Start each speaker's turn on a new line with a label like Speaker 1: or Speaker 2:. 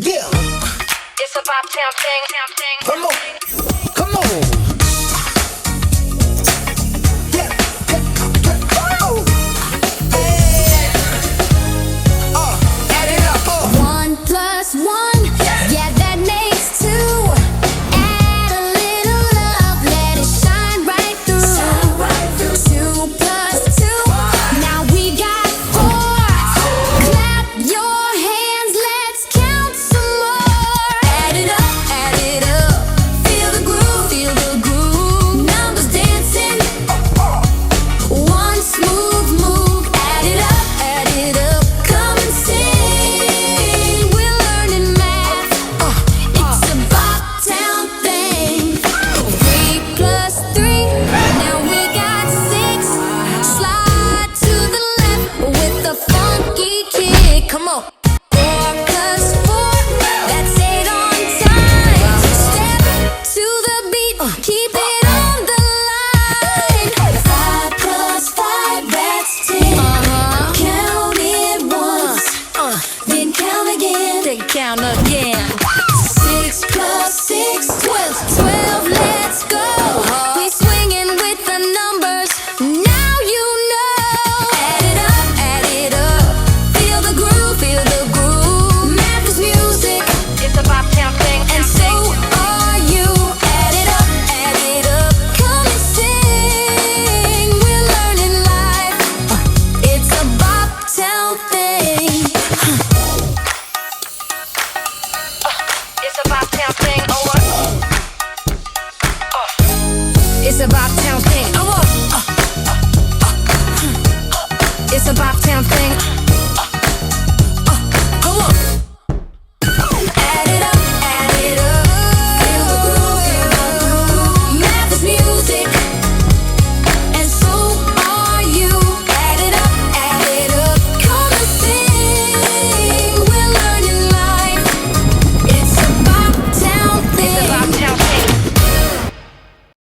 Speaker 1: Yeah.
Speaker 2: It's a BopTown thing.
Speaker 1: Come on. Come on.
Speaker 2: Come on. 4 plus 4, that's 8 on time. Step to the beat, keep it on the line. 5 plus 5, that's 10. Count it once, then count again. Then count again.